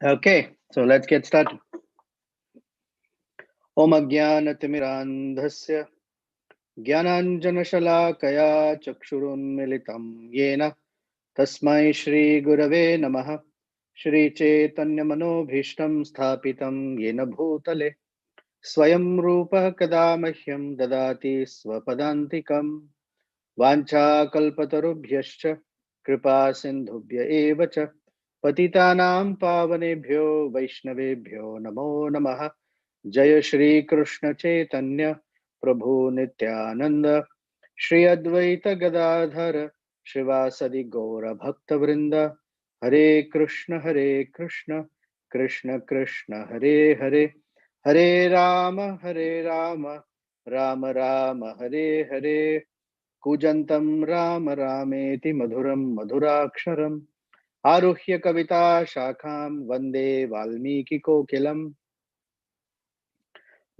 Okay, so let's get started. Om Ajnanatimirandhasya Jnananjanashalakaya Chakshurunmilitam Yena Tasmai Shri Gurave Namaha Shri Chaitanya Manobhishtam Sthapitam Yena Bhutale Swayam Rupa Kadamahyam Dadati Swapadantikam Vancha Kalpatarubhyascha Kripa Sindhubhya Evacha Patitanam Pavanebhyo Vaishnavebhyo Namo Namaha जय श्री कृष्ण चैतन्य प्रभु नित्यानंद श्री अद्वैत गदाधर शिवासदि गौर भक्त वृंद हरे कृष्ण कृष्ण कृष्ण हरे हरे हरे राम राम राम हरे हरे कूजन्तं राम रामेति मधुरं मधुराक्षरम् आरुह्य कविता शाखां वन्दे वाल्मीकि कोकिलम्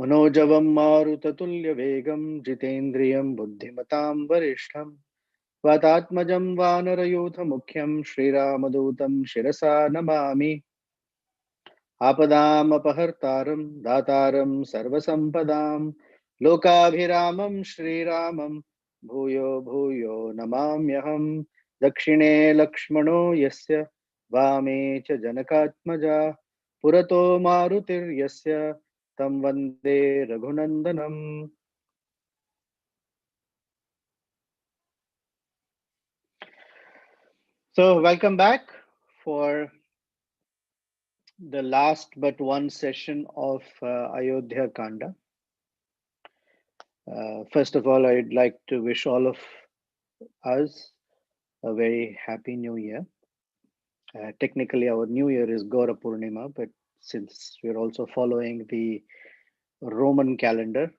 मनोजवं मारुततुल्यवेगं जितेन्द्रियं बुद्धिमतां वरिष्ठं वातात्मजं वानरयूथमुख्यं श्रीरामदूतं शिरसा नमामि आपदामपहर्तारं दातारं सर्वसम्पदां लोकाभिरामं श्रीरामं भूयो भूयो नमाम्यहं दक्षिणे लक्ष्मणो यस्य वामे च जनकात्मजा पुरतो मारुतिर्यस्य तं वन्दे रघुनन्दनम्. So, welcome back for the last but one session of Ayodhya Kanda. First of all, I'd like to wish all of us a very happy new year. Technically, our new year is Gaura Purnima, but since we're also following the Roman calendar,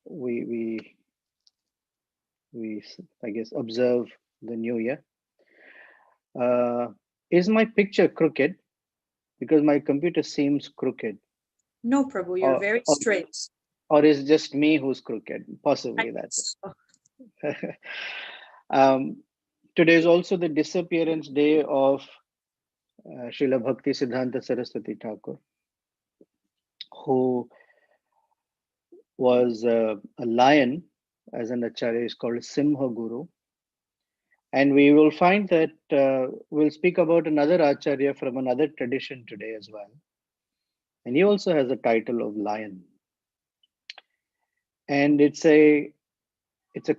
we I guess observe the new year. Uh, is my picture crooked? Because my computer seems crooked, No, Prabhu, you're or very or, straight. or is just me who's crooked? I Possibly that guess so. way. Today is also the disappearance day of Srila Bhakti Siddhanta Saraswati Thakur, who was a lion as an acharya, is called Simha Guru. And we will find that we'll speak about another acharya from another tradition today as well. And he also has a title of lion. And it's a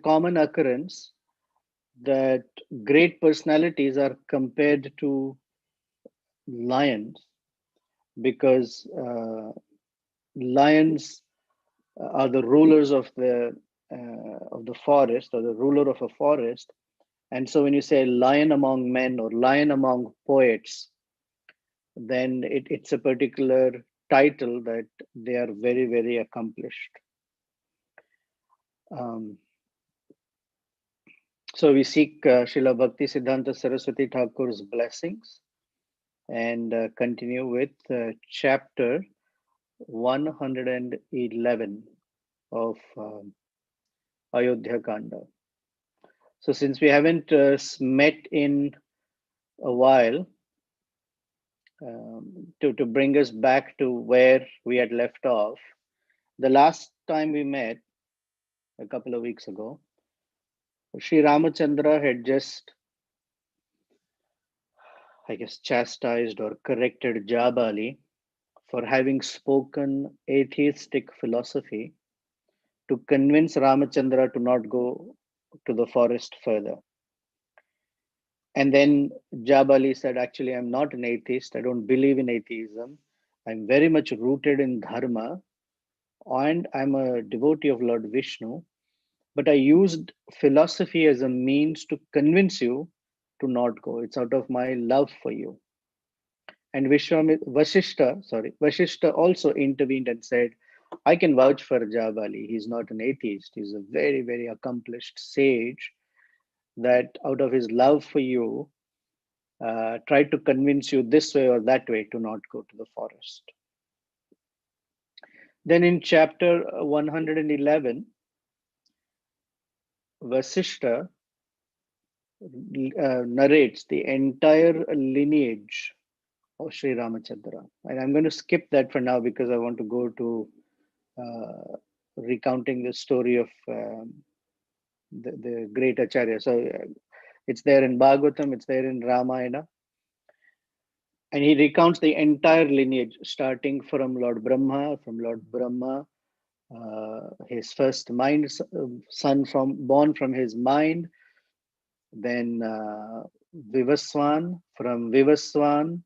common occurrence that great personalities are compared to lions because lions are the rulers of the forest, or the ruler of a forest. And so when you say lion among men or lion among poets, then it's a particular title that they are very, very accomplished. Um, so we seek Srila Bhakti Siddhanta Saraswati Thakur's blessings and continue with chapter 111 of Ayodhya Kanda. So, since we haven't met in a while, to bring us back to where we had left off, the last time we met a couple of weeks ago, Sri Ramachandra had just, I guess, chastised or corrected Jabali for having spoken atheistic philosophy to convince Ramachandra to not go to the forest further. And then Jabali said, actually, I'm not an atheist. I don't believe in atheism. I'm very much rooted in dharma, and I'm a devotee of Lord Vishnu. But I used philosophy as a means to convince you to not go. It's out of my love for you. And Vashishta also intervened and said, I can vouch for Jabali. He's not an atheist. He's a very, very accomplished sage that out of his love for you, tried to convince you this way or that way to not go to the forest. Then in chapter 111, Vasishta narrates the entire lineage of Sri Ramachandra. And I'm going to skip that for now because I want to go to recounting the story of the great Acharya. So it's there in Bhagavatam, it's there in Ramayana. And he recounts the entire lineage, starting from Lord Brahma, his first son born from his mind, then Vivaswan, from Vivaswan,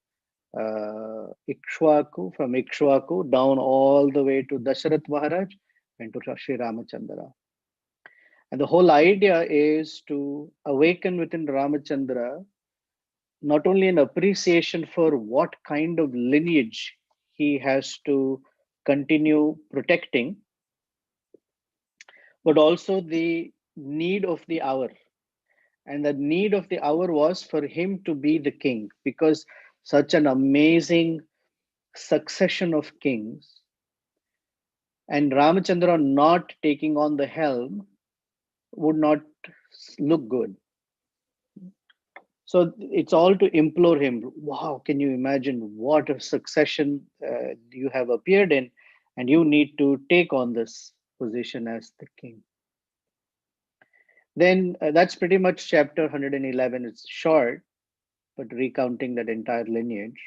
Ikshwaku, from Ikshwaku, down all the way to Dasharath Maharaj and to Sri Ramachandra. And the whole idea is to awaken within Ramachandra not only an appreciation for what kind of lineage he has to continue protecting, but also the need of the hour. And the need of the hour was for him to be the king, because such an amazing succession of kings and Ramachandra not taking on the helm would not look good. So it's all to implore him. Wow, can you imagine what a succession you have appeared in, and you need to take on this position as the king. Then that's pretty much chapter 111. It's short, but recounting that entire lineage.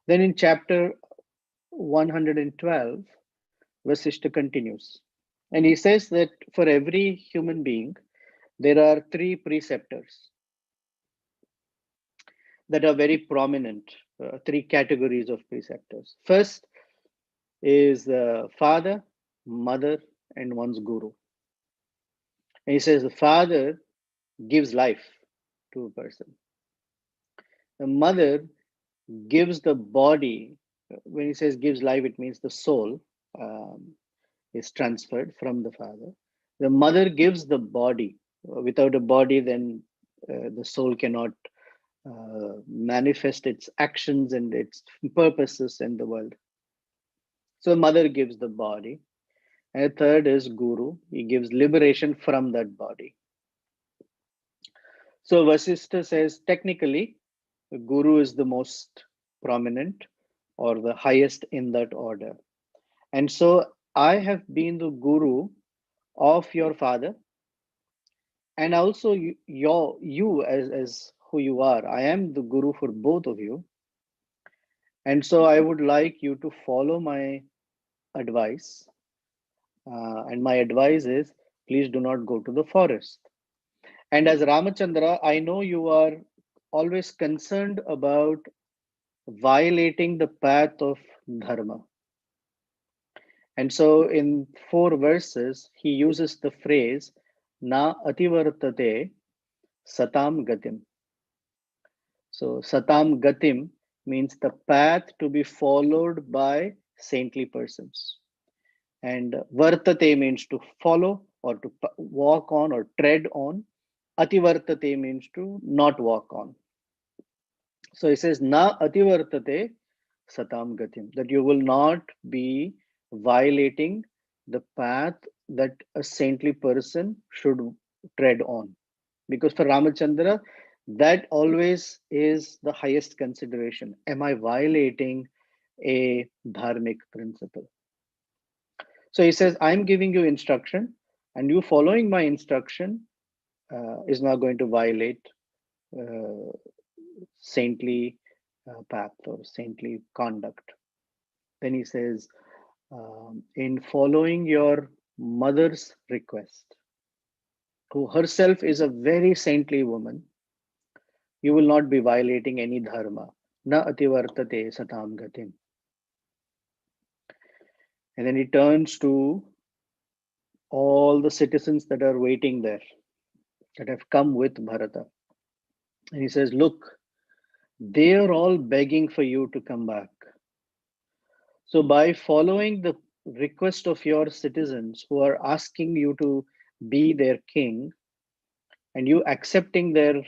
Then in chapter 112, Vasishtha continues. And he says that for every human being, there are three preceptors that are very prominent, three categories of preceptors. First is father, mother, and one's guru. And he says the father gives life to a person. The mother gives the body. When he says gives life, it means the soul is transferred from the father. The mother gives the body. Without a body, then the soul cannot manifest its actions and its purposes in the world. So mother gives the body. And the third is guru. He gives liberation from that body. So Vasishtha says technically, the guru is the most prominent or the highest in that order. And so I have been the guru of your father, and also you as who you are. I am the guru for both of you. And so I would like you to follow my advice. And my advice is please do not go to the forest. And as Ramachandra, I know you are always concerned about violating the path of dharma. And so in 4 verses, he uses the phrase na ativartate satam gatim. So satam gatim means the path to be followed by saintly persons. And vartate means to follow or to walk on or tread on. Ativartate means to not walk on. So it says na ativartate satam gatim, that you will not be violating the path that a saintly person should tread on. Because for Ramachandra, that always is the highest consideration. Am I violating a dharmic principle? So he says, I'm giving you instruction, and you following my instruction is not going to violate uh, saintly path or saintly conduct. Then he says, in following your mother's request, who herself is a very saintly woman, you will not be violating any dharma. Na ativartate satam gatim. And then he turns to all the citizens that are waiting there, that have come with Bharata. And he says, look, they are all begging for you to come back. So by following the request of your citizens who are asking you to be their king, and you accepting their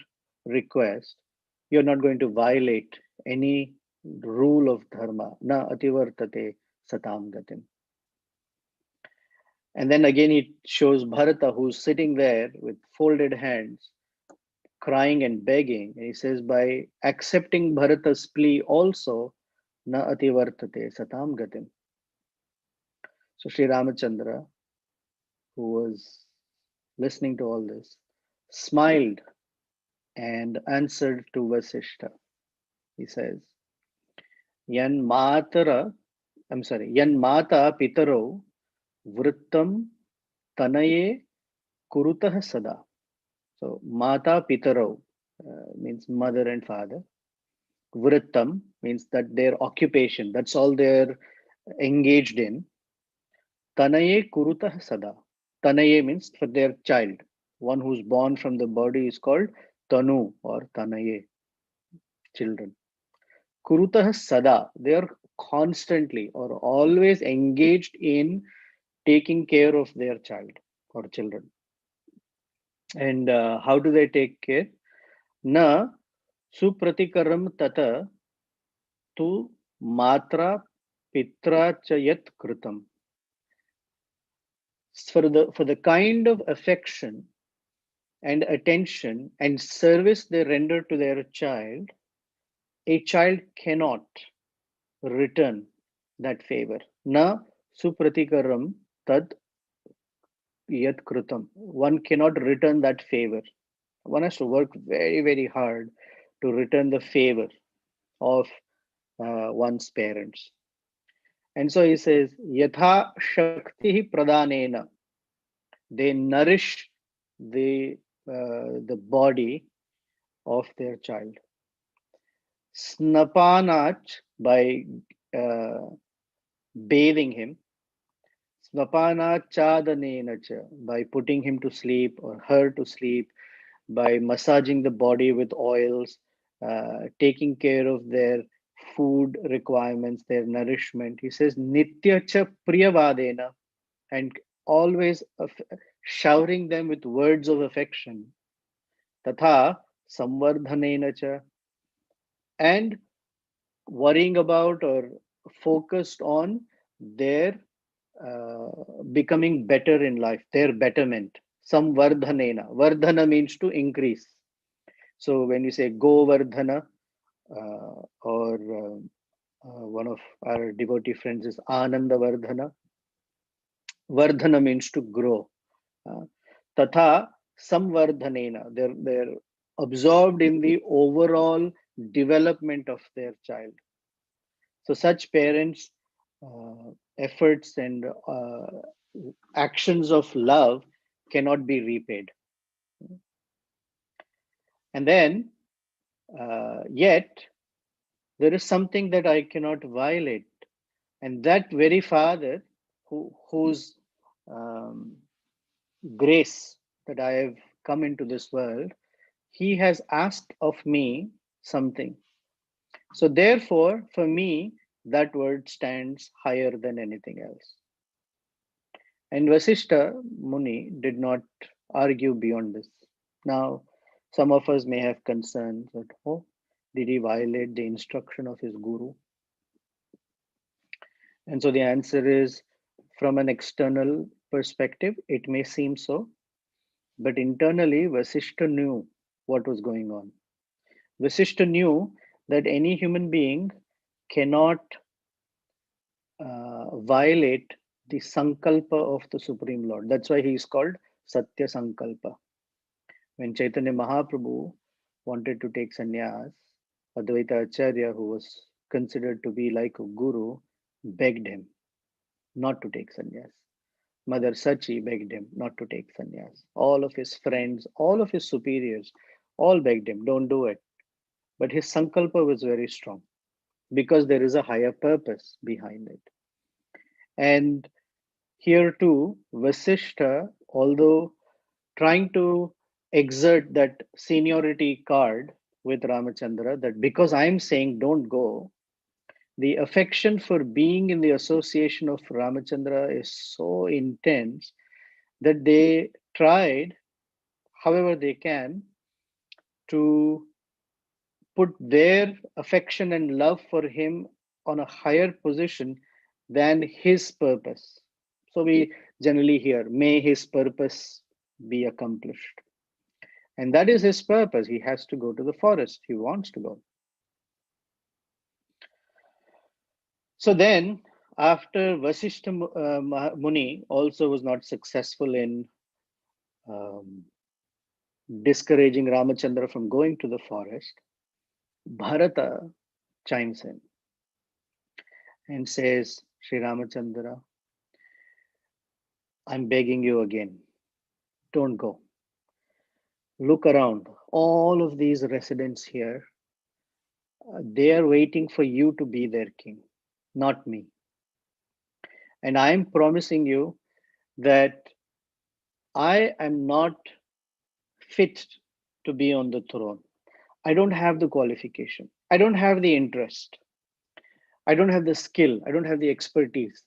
request, you're not going to violate any rule of dharma. Na ativartate satam gatim. And then again, he shows Bharata, who's sitting there with folded hands, crying and begging. And he says, by accepting Bharata's plea also, na ativartate satam gatim. So Sri Ramachandra, who was listening to all this, smiled and answered to Vasishta. He says, Yan matara, I'm sorry, Yan mata pitaro vrittam tanaye kurutah sada. So mata pitaro means mother and father. Vrittam means that their occupation, that's all they're engaged in. Tanaye kurutah sada. Tanaye means for their child. One who's born from the body is called Tanu or Tanaye, children. Kurutah sada. They are constantly or always engaged in taking care of their child or children. And how do they take care? Na supratikaram tata tu matra pitra chayat kritam. For the kind of affection and attention and service they render to their child, a child cannot return that favor. Na supratikaram tad yat krutam. One cannot return that favor. One has to work very, very hard to return the favor of one's parents. And so he says, Yatha Shakti Pradhanena. They nourish the body of their child. Snapanach, by uh, bathing him. Snapana chadanena, by putting him to sleep or her to sleep, by massaging the body with oils, taking care of their food requirements, their nourishment. He says, Nitya cha priyavadena, and always showering them with words of affection. Tatha samvardhanena cha, and worrying about or focused on their becoming better in life, their betterment. Samvardhanena. Vardhana means to increase. So when you say Go Vardhana, or one of our devotee friends is Ananda Vardhana. Vardhana means to grow. Tatha Samvardhanena. They're absorbed in the overall development of their child. So such parents' efforts and actions of love cannot be repaid. And then, yet, there is something that I cannot violate. And that very Father whose grace that I have come into this world, he has asked of me something. So therefore, for me, that word stands higher than anything else. And Vasishta Muni did not argue beyond this. Now, some of us may have concerns that, oh, did he violate the instruction of his guru? And so the answer is, from an external perspective, it may seem so, but internally, Vasishta knew what was going on. Vasishta knew that any human being cannot violate the sankalpa of the Supreme Lord. That's why he is called Satya Sankalpa. When Chaitanya Mahaprabhu wanted to take sannyas, Advaita Acharya, who was considered to be like a guru, begged him not to take sannyas. Mother Sachi begged him not to take sannyas. All of his friends, all of his superiors, all begged him, don't do it. But his sankalpa was very strong because there is a higher purpose behind it. And here too, Vasishtha, although trying to exert that seniority card with Ramachandra, that because I'm saying don't go, the affection for being in the association of Ramachandra is so intense that they tried, however they can, to put their affection and love for him on a higher position than his purpose. So we generally hear, may his purpose be accomplished. And that is his purpose. He has to go to the forest. He wants to go. So then, after Vasishtha Muni also was not successful in um, discouraging Ramachandra from going to the forest, Bharata chimes in and says, Sri Ramachandra, I'm begging you again, don't go. Look around. All of these residents here, they are waiting for you to be their king, not me. And I'm promising you that I am not fit to be on the throne. I don't have the qualification. I don't have the interest. I don't have the skill. I don't have the expertise.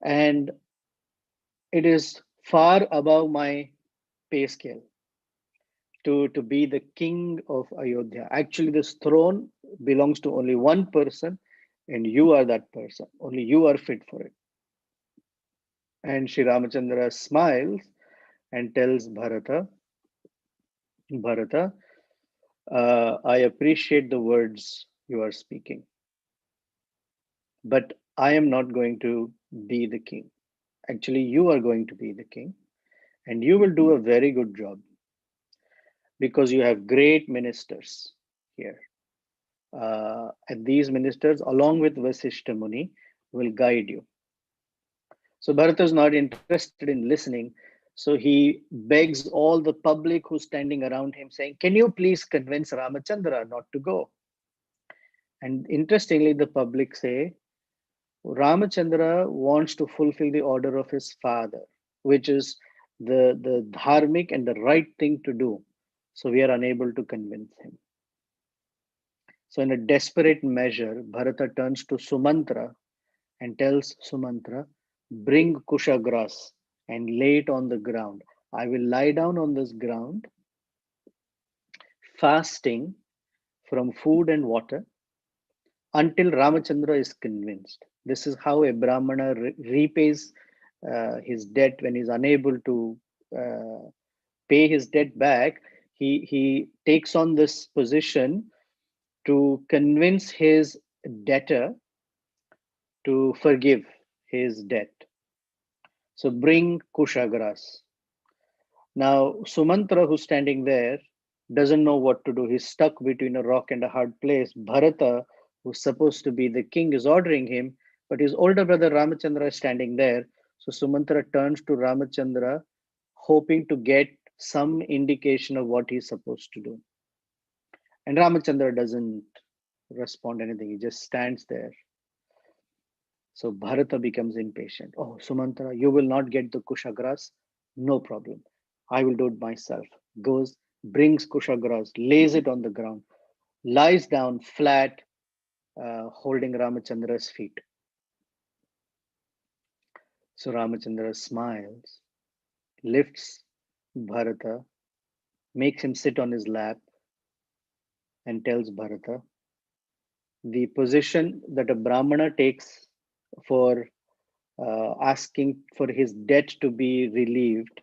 And it is far above my pay scale to be the king of Ayodhya. Actually, this throne belongs to only one person, and you are that person. Only you are fit for it. And Sri Ramachandra smiles and tells Bharata, I appreciate the words you are speaking, but I am not going to be the king. Actually, you are going to be the king, and you will do a very good job because you have great ministers here. And these ministers, along with Vasishtha Muni, will guide you. So Bharata is not interested in listening. So he begs all the public who's standing around him, saying, can you please convince Ramachandra not to go? And interestingly, the public say, Ramachandra wants to fulfill the order of his father, which is the dharmic and the right thing to do. So we are unable to convince him. So in a desperate measure, Bharata turns to Sumantra and tells Sumantra, bring kusha grass and lay it on the ground. I will lie down on this ground, fasting from food and water until Ramachandra is convinced. This is how a Brahmana repays his debt when he's unable to pay his debt back. He takes on this position to convince his debtor to forgive his debt. So bring Kushagras. Now, Sumantra, who's standing there, doesn't know what to do. He's stuck between a rock and a hard place. Bharata, who's supposed to be the king, is ordering him, but his older brother Ramachandra is standing there. So Sumantra turns to Ramachandra, hoping to get some indication of what he's supposed to do. And Ramachandra doesn't respond anything. He just stands there. So Bharata becomes impatient. Oh, Sumantra, you will not get the Kushagras? No problem. I will do it myself. Goes, brings Kushagras, lays it on the ground, lies down flat, holding Ramachandra's feet. So Ramachandra smiles, lifts Bharata, makes him sit on his lap, and tells Bharata, the position that a Brahmana takes for asking for his debt to be relieved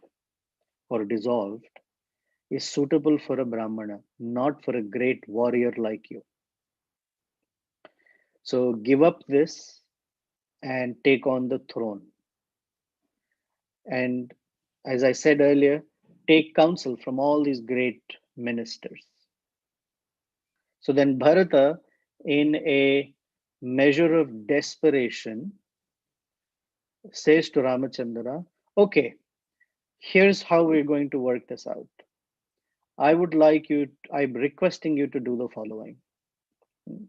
or dissolved is suitable for a Brahmana, not for a great warrior like you. So give up this and take on the throne. And as I said earlier, take counsel from all these great ministers. So then Bharata, in a measure of desperation, says to Ramachandra, okay, here's how we're going to work this out. I'm requesting you to do the following.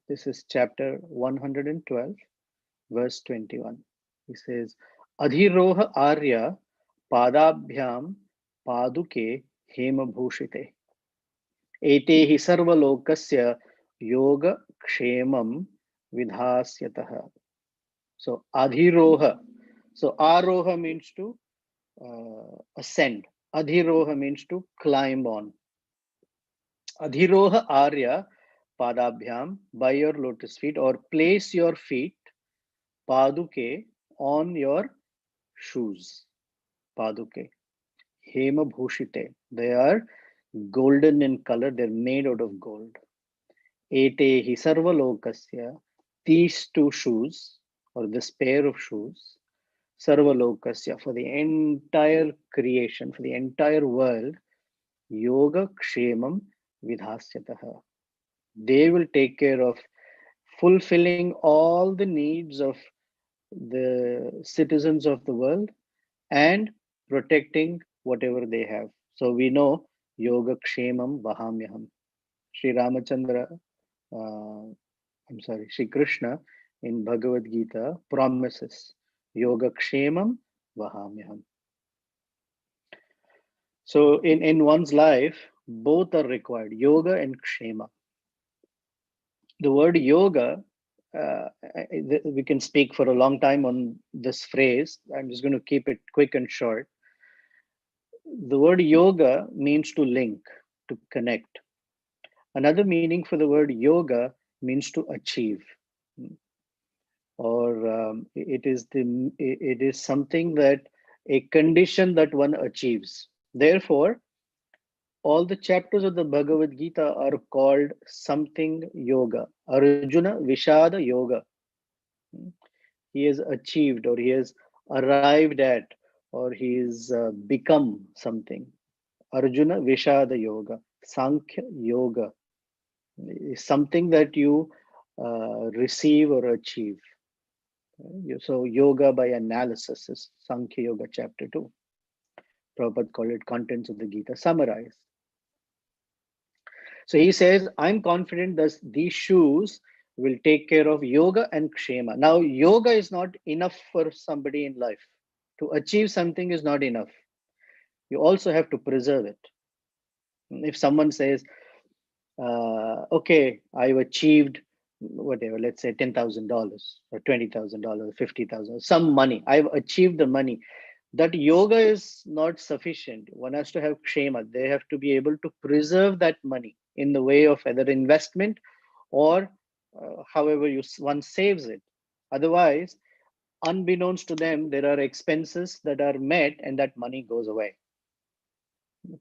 This is chapter 112, verse 21. He says, Adhiroha Arya Padabhyam Paduke Hemabhushite. Ete hi sarvalokasya yoga kshemam vidhasyataha. So Adhiroha. So Aroha means to ascend. Adhiroha means to climb on. Adhiroha Arya Padabhyam, by your lotus feet, or place your feet, Paduke, on your shoes. Paduke. Hema Bhushite. They are golden in color, they're made out of gold. Etehi sarvalokasya, these two shoes, or this pair of shoes, sarvalokasya, for the entire creation, for the entire world, yoga kshemam vidhasyataha. They will take care of fulfilling all the needs of the citizens of the world and protecting whatever they have. So we know yoga kshemam vahamyaham. Sri Ramachandra, I'm sorry, Sri Krishna in Bhagavad Gita promises yoga kshemam vahamyaham. So in one's life, both are required, yoga and kshema. The word yoga, we can speak for a long time on this phrase. I'm just going to keep it quick and short. The word yoga means to link, to connect. Another meaning for the word yoga means to achieve, or it is something that a condition that one achieves. Therefore, all the chapters of the Bhagavad Gita are called something yoga. Arjuna Vishada Yoga. He has achieved, or he has arrived at, or he has become something. Arjuna Vishada Yoga. Sankhya Yoga is something that you receive or achieve. So yoga by analysis is Sankhya Yoga chapter 2. Prabhupada called it contents of the Gita summarized. So he says, I'm confident that these shoes will take care of yoga and kshema. Now, yoga is not enough for somebody in life. To achieve something is not enough. You also have to preserve it. If someone says, okay, I've achieved whatever, let's say $10,000 or $20,000, 50,000, some money, I've achieved the money. That yoga is not sufficient. One has to have kshema. They have to be able to preserve that money in the way of either investment or however one saves it. Otherwise, unbeknownst to them, there are expenses that are met and that money goes away.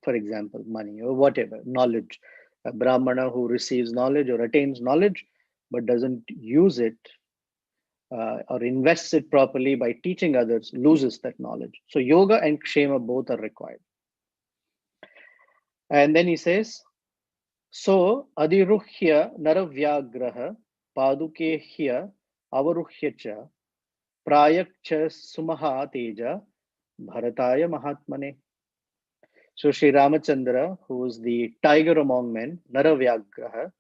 For example, money or whatever, knowledge. A Brahmana who receives knowledge or attains knowledge but doesn't use it or invests it properly by teaching others loses that knowledge. So yoga and kshema both are required. And then he says, so adiruhya naravyagraha padukehya avaruhya cha prayak cha sumaha teja bharataya mahatmane. So Sri Ramachandra, who is the tiger among men, naravyagraha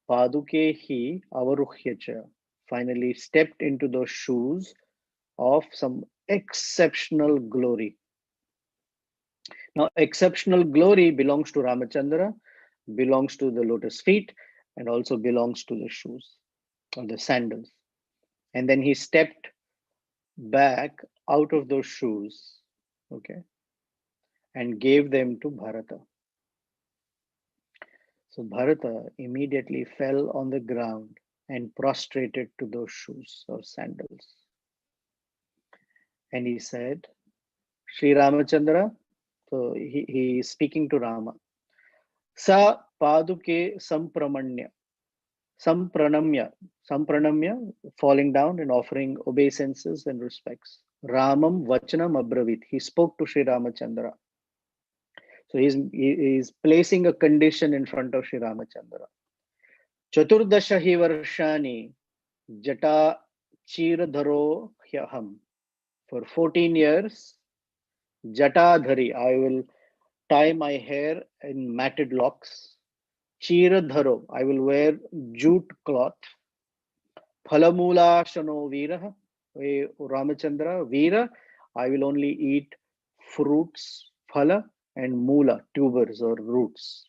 padukehi avaruhya cha, finally stepped into those shoes of some exceptional glory. Now, exceptional glory belongs to Ramachandra, belongs to the lotus feet, and also belongs to the shoes or the sandals. And then he stepped back out of those shoes, okay, and gave them to Bharata. So Bharata immediately fell on the ground and prostrated to those shoes or sandals. And he said, Sri Ramachandra, so he is speaking to Rama. Sa paduke sampranamya, falling down and offering obeisances and respects. Ramam vachanam abravit. He spoke to Sri Ramachandra. So he is placing a condition in front of Sri Ramachandra. Chaturdasha hi varshani jata chiradharo hyaham. For 14 years, jatadhari, I will tie my hair in matted locks. Chiradharo, I will wear jute cloth. Phalamula shano vira, Ramachandra, vira, I will only eat fruits, phala, and mula, tubers or roots.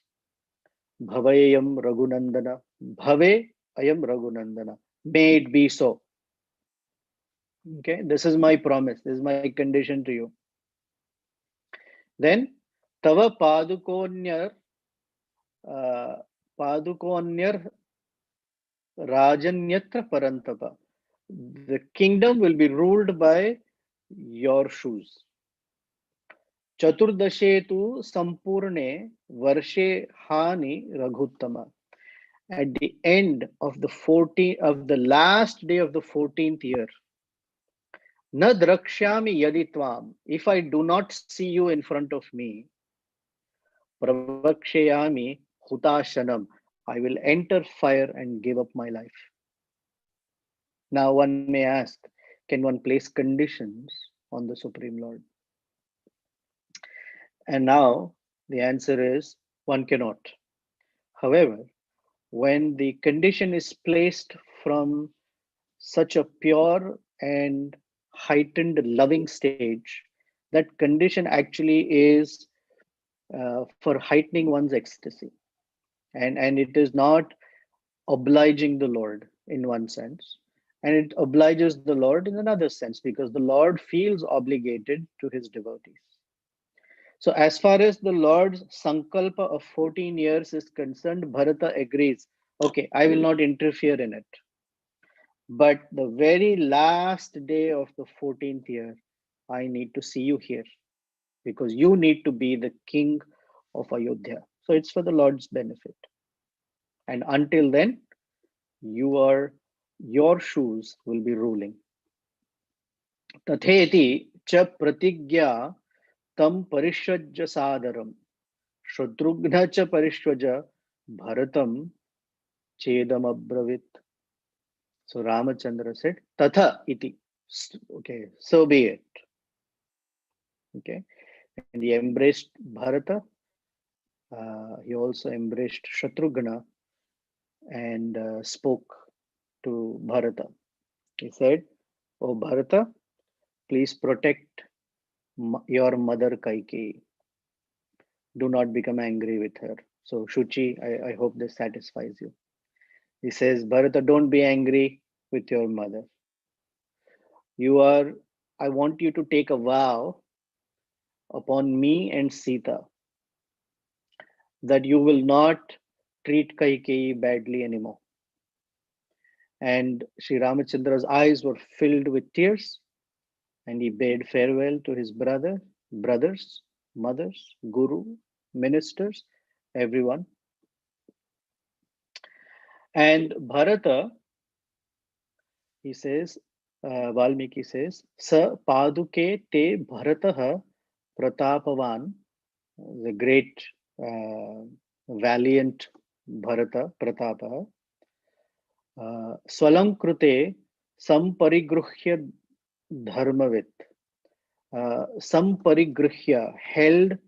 Bhavayam Raghunandana, Bhave ayam Raghunandana. May it be so. Okay, this is my promise, this is my condition to you. Then, Tava Padukonyar Rajanyatra Parantapa. The kingdom will be ruled by your shoes. चतुर्दशे तु संपूर्णे वर्षे हानि रघुत्तम. At the end of the 14th of the last day of the 14th year, na drakshyami yadi tvam, if I do not see you in front of me, pravakshayami hutashanam, I will enter fire and give up my life. Now one may ask, can one place conditions on the Supreme Lord? And now the answer is one cannot. However, when the condition is placed from such a pure and heightened loving stage, that condition actually is for heightening one's ecstasy. And it is not obliging the Lord in one sense, and it obliges the Lord in another sense because the Lord feels obligated to his devotees. So, as far as the Lord's sankalpa of 14 years is concerned, Bharata agrees, okay, I will not interfere in it. But the very last day of the 14th year, I need to see you here because you need to be the king of Ayodhya. So, it's for the Lord's benefit. And until then, your shoes will be ruling. तथेति च प्रतिज्ञा तम परिषज्य सादरम शत्रुघ्न च परिष्वज भरतम चेदम अब्रवीत. So Ramachandra said, Tatha iti. Okay, so be it. Okay, and he embraced Bharata. He also embraced Shatrughna and spoke to Bharata. He said, "Oh Bharata, please protect your mother Kaikeyi. Do not become angry with her." So Shuchi, I hope this satisfies you. He says, Bharata, don't be angry with your mother. I want you to take a vow upon me and Sita that you will not treat Kaikeyi badly anymore. And Sri Ramachandra's eyes were filled with tears, and he bade farewell to his brothers, mothers, guru, ministers, everyone. And Bharata, he says, Valmiki says, Sa Paduke te Bharataha Pratapavan, the great valiant Bharata Pratapa, Swalankrute Samparigruhya Dharmavit. Samparigruhya held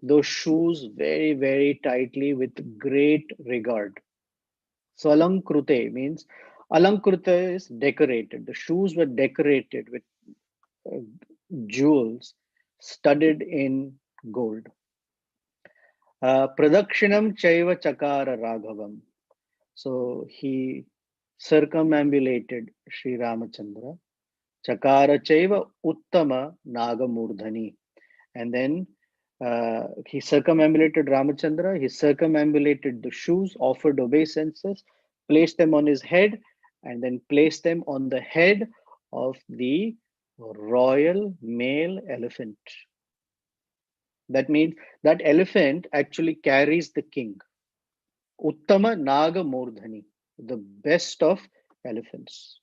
those shoes very, very tightly with great regard. So Alankrute means Alankrute is decorated. The shoes were decorated with uh, jewels studded in gold. Pradakshinam Chaiva Chakara Raghavam. So he circumambulated Sri Ramachandra. Chakara Chaiva Uttama Nagamurdhani. And then he circumambulated Ramachandra, he circumambulated the shoes, offered obeisances, placed them on his head, and then placed them on the head of the royal male elephant. That means that elephant actually carries the king. Uttama Naga Murdhani, the best of elephants,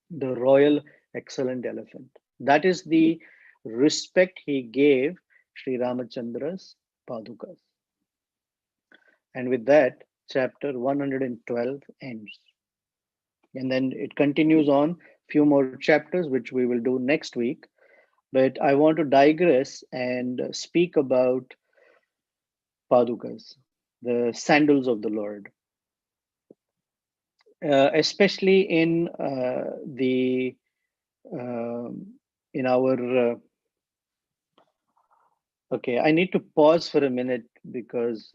the royal excellent elephant. That is the respect he gave Sri Ramachandra's Padukas. And with that, chapter 112 ends. And then it continues on few more chapters, which we will do next week. But I want to digress and speak about Padukas, the sandals of the Lord, especially the in our okay. I need to pause for a minute because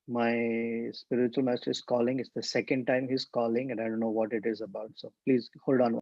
my spiritual master is calling. It's the second time he's calling, and I don't know what it is about. So please hold on.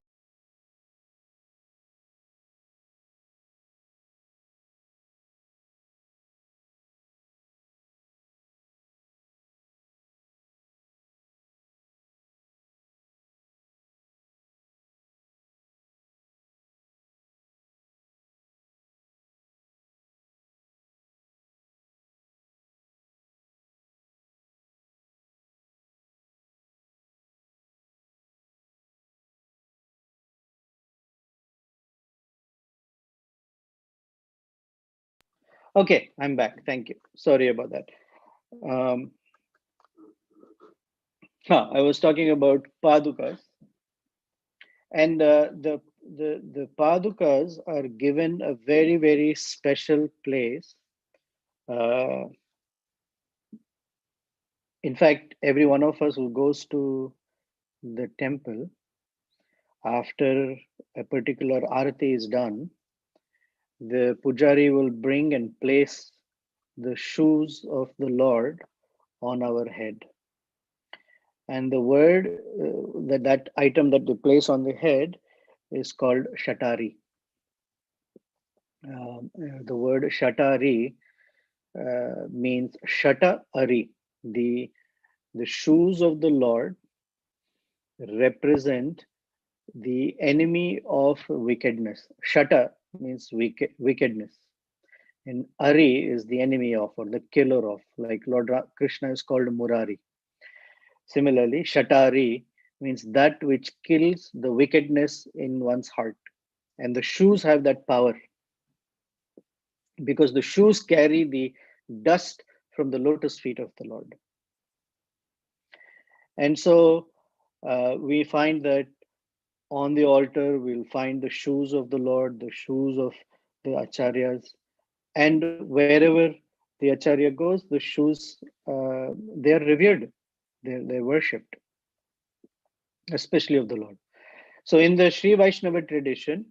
Okay, I'm back. Thank you. Sorry about that. Um, I was talking about Padukas, and the Padukas are given a very very special place. Uh, in fact, every one of us who goes to the temple after a particular arati is done, the pujari will bring and place the shoes of the Lord on our head. And the word that item that they place on the head is called shatari. The word shatari means shata ari. The shoes of the Lord represent the enemy of wickedness. Shata means wickedness. And Ari is the enemy of or the killer of, like Krishna is called Murari. Similarly, Shatari means that which kills the wickedness in one's heart. And the shoes have that power because the shoes carry the dust from the lotus feet of the Lord. And so we find that on the altar, we'll find the shoes of the Lord, the shoes of the acharyas, and wherever the acharya goes, the shoes they are revered, they're worshipped, especially of the Lord. So in the Sri Vaishnava tradition,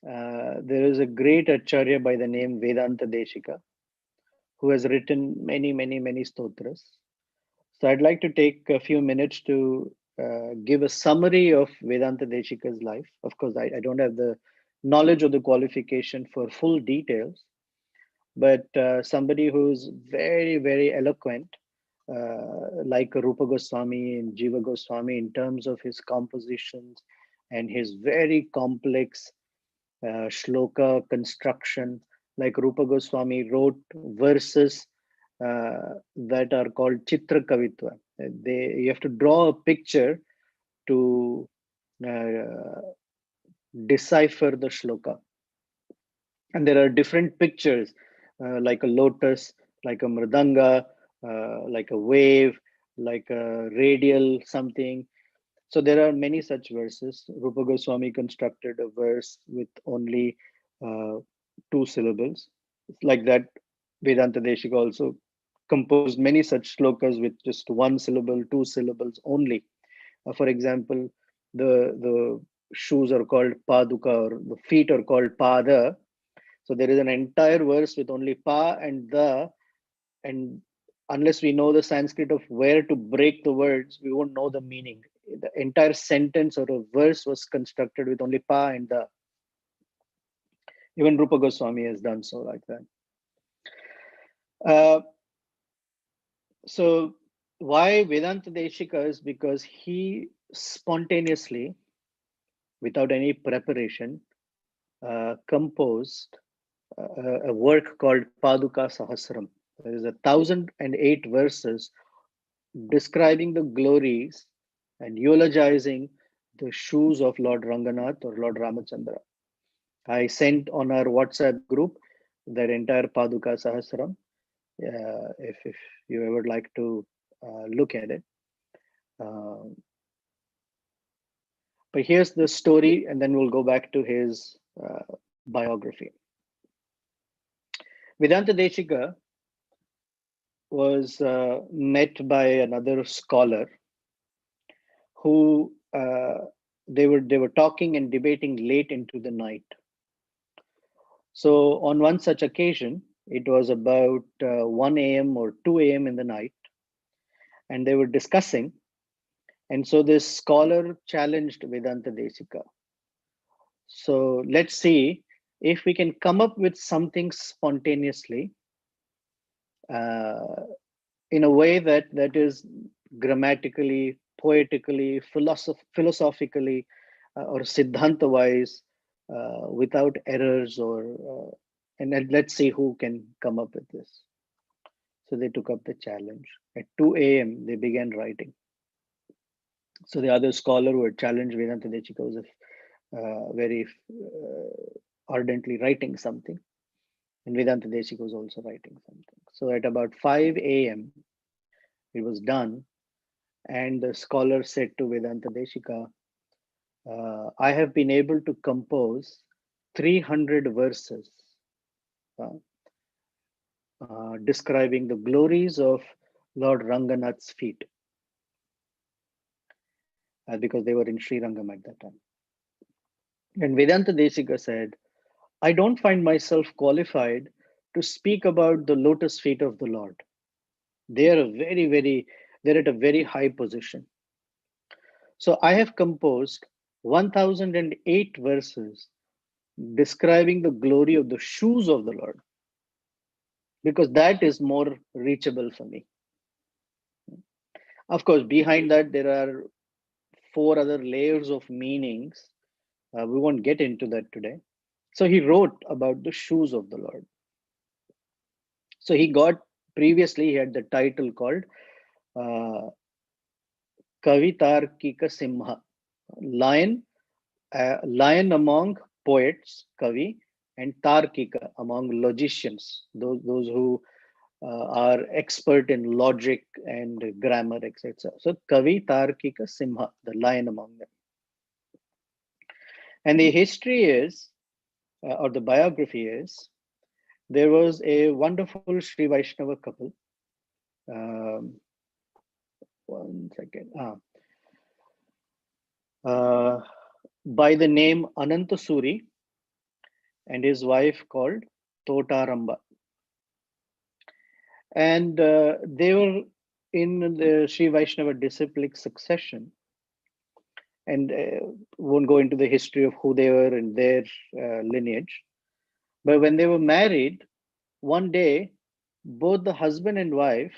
there is a great acharya by the name Vedanta Deshika who has written many, many, many stotras. So I'd like to take a few minutes to give a summary of Vedanta Deshika's life. Of course, I don't have the knowledge or the qualification for full details, but somebody who's very, very eloquent, like Rupa Goswami and Jiva Goswami, in terms of his compositions and his very complex shloka construction. Like Rupa Goswami wrote verses that are called Chitra Kavitva. You have to draw a picture to uh, decipher the shloka. And there are different pictures, like a lotus, like a mridanga, like a wave, like a radial something. So there are many such verses. Rupa Goswami constructed a verse with only uh, two syllables. Like that, Vedanta Deshika also composed many such slokas with just one syllable, two syllables only. For example, the shoes are called paduka, or the feet are called pada. So there is an entire verse with only pa and the, and unless we know the Sanskrit of where to break the words, we won't know the meaning. The entire sentence or a verse was constructed with only pa and the. Even Rupa Goswami has done so like that. Uh, so why Vedanta Deshika is because he spontaneously, without any preparation, composed a work called Paduka Sahasram. There is 1,008 verses describing the glories and eulogizing the shoes of Lord Ranganath or Lord Ramachandra. I sent on our WhatsApp group that entire Paduka Sahasram, if you ever like to look at it. Uh, but here's the story, and then we'll go back to his biography. Vedanta Deshika was met by another scholar who they were talking and debating late into the night. So on one such occasion, it was about 1 a.m. or 2 a.m. in the night, and they were discussing. And so this scholar challenged Vedanta Desika. So let's see if we can come up with something spontaneously, uh, in a way that is grammatically, poetically, philosophically, or siddhanta wise, without errors or and then let's see who can come up with this. So they took up the challenge. At 2 a.m., they began writing. So the other scholar who had challenged Vedanta Deshika was very ardently writing something. And Vedanta Desika was also writing something. So at about 5 a.m., it was done, and the scholar said to Vedanta Desika, I have been able to compose 300 verses uh, describing the glories of Lord Ranganath's feet, because they were in Sri Rangam at that time. And Vedanta Desika said, I don't find myself qualified to speak about the lotus feet of the Lord. They are they're at a very high position. So I have composed 1008 verses describing the glory of the shoes of the Lord, because that is more reachable for me. Of course, behind that, there are four other layers of meanings. We won't get into that today. So he wrote about the shoes of the Lord. So previously, he had the title called uh, Kavitarkika Simha, lion, lion among poets, Kavi, and Tarkika among logicians, those who are expert in logic and grammar, etc. So Kavi Tarkika Simha, the lion among them. And the history is, or the biography is, there was a wonderful Sri Vaishnava couple. Um, one second. By the name Anantasuri and his wife called Totaramba. And they were in the Sri Vaishnava disciplic succession. And won't go into the history of who they were and their lineage. But when they were married, one day, both the husband and wife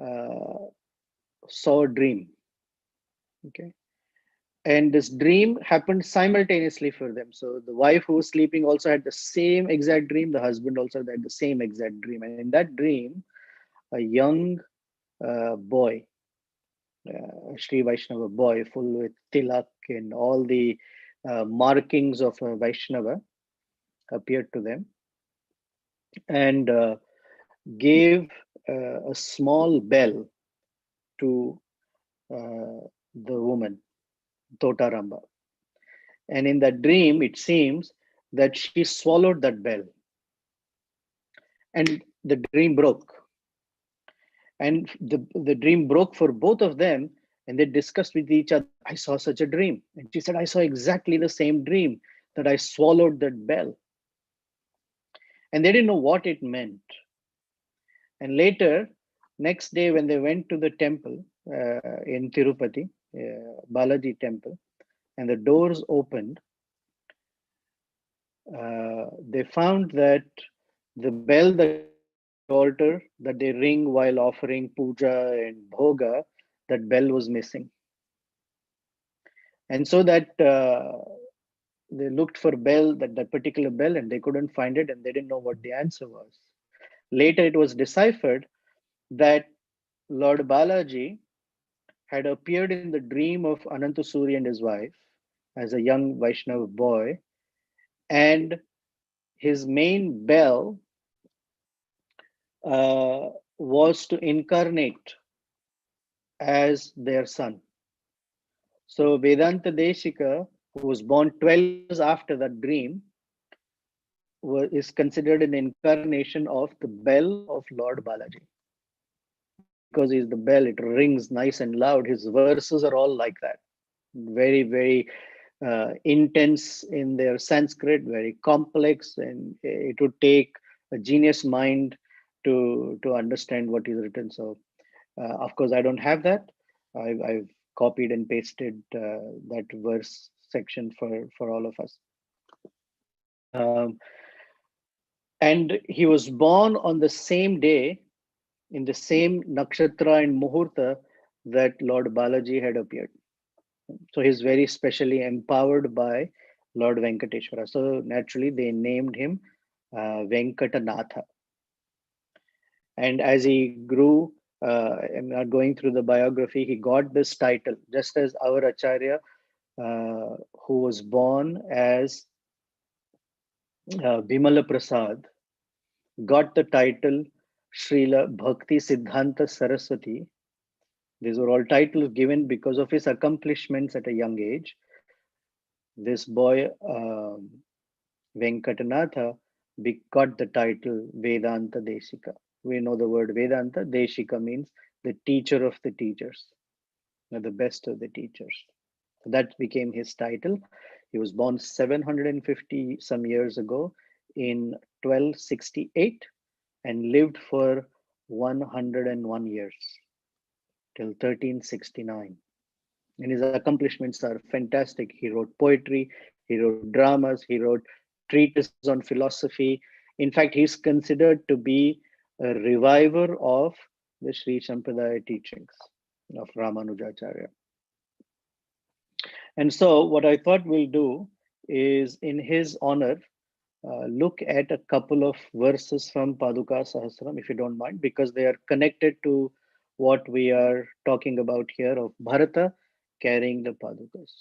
uh, saw a dream. Okay. And this dream happened simultaneously for them. So the wife who was sleeping also had the same exact dream. The husband also had the same exact dream. And in that dream, a young boy, Sri Vaishnava boy, full with tilak and all the markings of a Vaishnava, appeared to them and gave a small bell to the woman, Totaramba. And in that dream, it seems that she swallowed that bell and the dream broke. And the dream broke for both of them. And they discussed with each other, I saw such a dream. And she said, I saw exactly the same dream, that I swallowed that bell. And they didn't know what it meant. And later, next day, when they went to the temple in Tirupati, Balaji temple, and the doors opened, they found that the bell that altar that they ring while offering puja and bhoga, that bell was missing. And so that they looked for that particular bell, and they couldn't find it, and they didn't know what the answer was. Later, it was deciphered that Lord Balaji had appeared in the dream of Anantasuri and his wife as a young Vaishnava boy, and his main bell was to incarnate as their son. So Vedanta Deshika, who was born 12 years after that dream, is considered an incarnation of the bell of Lord Balaji. Because he's the bell, it rings nice and loud. His verses are all like that. Very intense in their Sanskrit, very complex, and it would take a genius mind to understand what is written. So, of course, I don't have that. I've copied and pasted that verse section for all of us. And he was born on the same day, in the same nakshatra and muhurta that Lord Balaji had appeared. So he's very specially empowered by Lord Venkateshwara. So naturally, they named him Venkatanatha. And as he grew, I'm not going through the biography, he got this title, just as our Acharya, who was born as Bimala Prasad, got the title Srila Bhakti Siddhanta Saraswati. These were all titles given because of his accomplishments at a young age. This boy, Venkatanatha, got the title Vedanta Deshika. We know the word Vedanta. Deshika means the teacher of the teachers, the best of the teachers. That became his title. He was born 750 some years ago in 1268 and lived for 101 years till 1369. And his accomplishments are fantastic. He wrote poetry, he wrote dramas, he wrote treatises on philosophy. In fact, he's considered to be a reviver of the Sri Sampradaya teachings of Ramanujacharya. And so, what I thought we'll do is, in his honor, look at a couple of verses from Paduka Sahasram, if you don't mind, because they are connected to what we are talking about here of Bharata carrying the Padukas.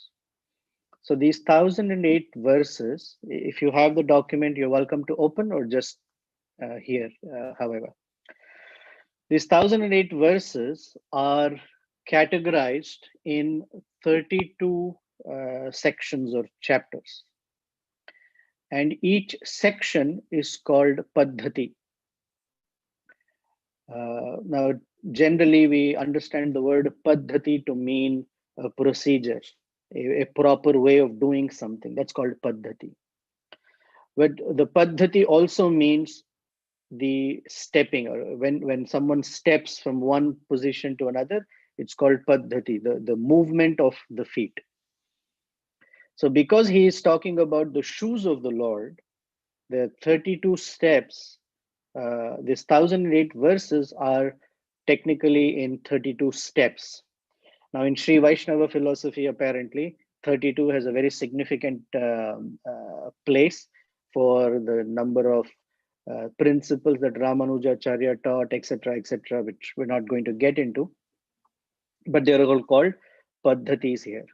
So these 1008 verses, if you have the document, you're welcome to open or just hear, however. These 1008 verses are categorized in 32 sections or chapters. And each section is called Paddhati. Now, generally, we understand the word Paddhati to mean a procedure, a proper way of doing something. That's called Paddhati. But the Paddhati also means the stepping, or when someone steps from one position to another, it's called Paddhati, the movement of the feet. So because he is talking about the shoes of the Lord, the 32 steps, these 1008 verses are technically in 32 steps. Now, in Sri Vaishnava philosophy, apparently, 32 has a very significant place for the number of principles that Ramanujacharya taught, etc., which we're not going to get into. But they're all called Paddhatis here.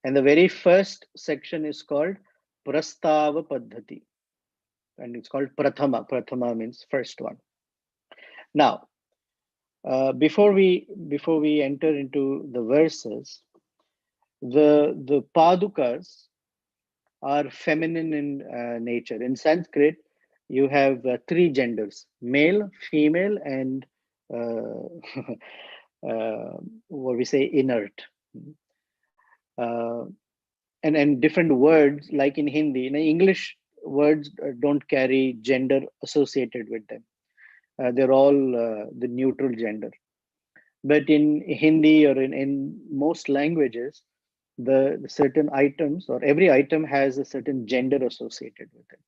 And the very first section is called Prastava Paddhati. And it's called Prathama. Prathama means first one. Now, before we enter into the verses, the Padukas are feminine in nature. In Sanskrit, you have three genders: male, female, and what we say inert. Uh, and different words, like in Hindi, in English, words don't carry gender associated with them. They're all the neutral gender. But in Hindi or in most languages, the certain items or every item has a certain gender associated with it.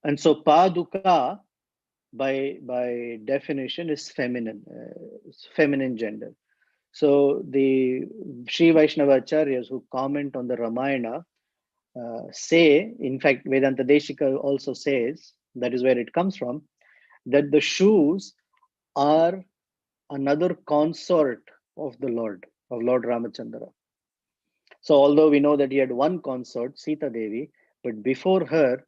And so Paduka, by definition, is feminine, it's feminine gender. So the Sri Vaishnava Acharyas who comment on the Ramayana say, in fact, Vedanta Deshika also says, that is where it comes from, that the shoes are another consort of the Lord, of Lord Ramachandra. So although we know that he had one consort, Sita Devi, but before her,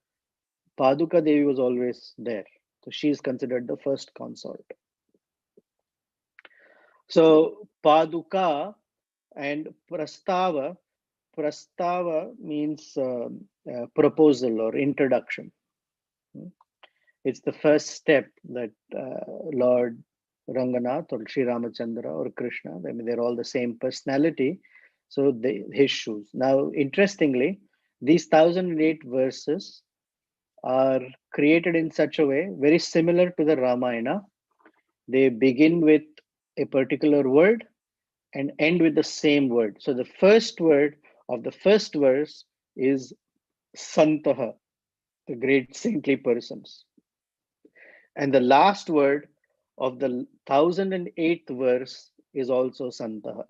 Paduka Devi was always there. So she is considered the first consort. So Paduka and Prastava, Prastava means proposal or introduction. It's the first step that Lord Ranganath or Sri Ramachandra or Krishna, I mean, they're all the same personality. So his shoes. Now, interestingly, these 1008 verses are created in such a way, very similar to the Ramayana. They begin with a particular word and end with the same word. So the first word of the first verse is Santaha, the great saintly persons. And the last word of the 1008th verse is also Santaha.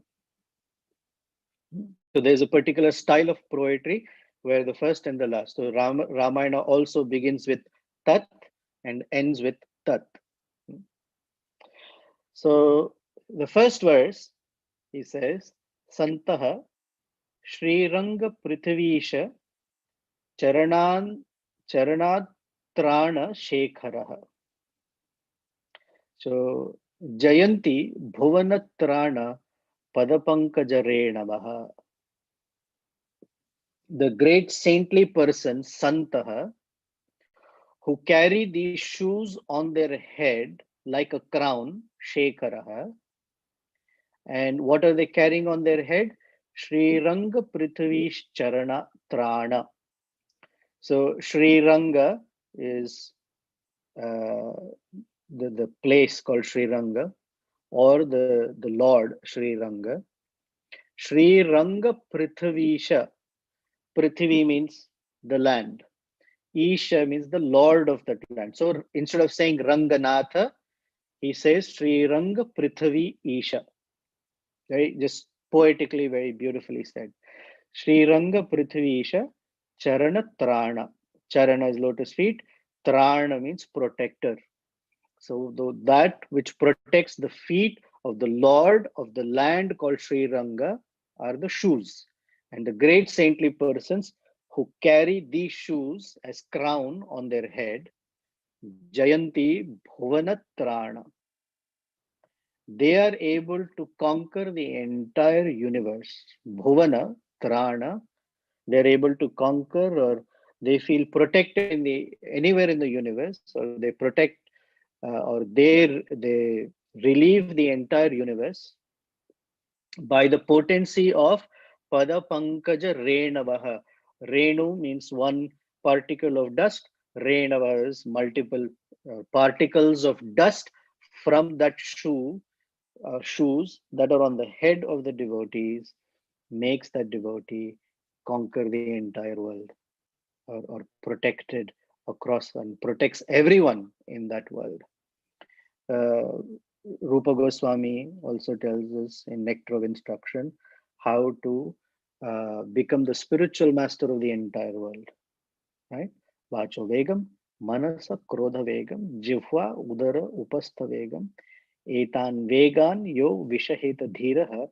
So there's a particular style of poetry where the first and the last. So Ramayana also begins with Tat and ends with Tat. So the first verse, he says, Santaha Sriranga Prithvisha Charanan Charanatrana Shekharaha. So Jayanti Bhuvanatrana Padapankajare Namaha. The great saintly person, Santaha, who carry these shoes on their head like a crown, Shekharaha. And what are they carrying on their head? Sri Ranga Prithvish Charana Trana. So Sri Ranga is the place called Sri Ranga, or the Lord Sri Ranga. Sri Ranga Prithvisha. Prithvi means the land. Isha means the Lord of that land. So instead of saying Ranganatha, he says Sri Ranga Prithvi Isha. Very just poetically, very beautifully said. Sri Ranga Prithvi Isha Charana Trana. Charana is lotus feet. Trana means protector. So that which protects the feet of the Lord of the land called Sri Ranga are the shoes. And the great saintly persons who carry these shoes as crown on their head, Jayanti Bhuvanatrana. They are able to conquer the entire universe. Bhuvana, Trana, they're able to conquer, or they feel protected in the anywhere in the universe, or they protect or they relieve the entire universe by the potency of Pada Pankaja Renavaha. Renu means one particle of dust. Renava is multiple particles of dust from that shoes that are on the head of the devotees, makes that devotee conquer the entire world, or protected across, and protects everyone in that world. Uh, Rupa Goswami also tells us in Nectar of Instruction how to become the spiritual master of the entire world. Right? Vacho Vegam, Manasa Krodha Vegam, Jihva Udara Upastha Vegam, Etan Vegan Yo Vishaheta Dhiraha,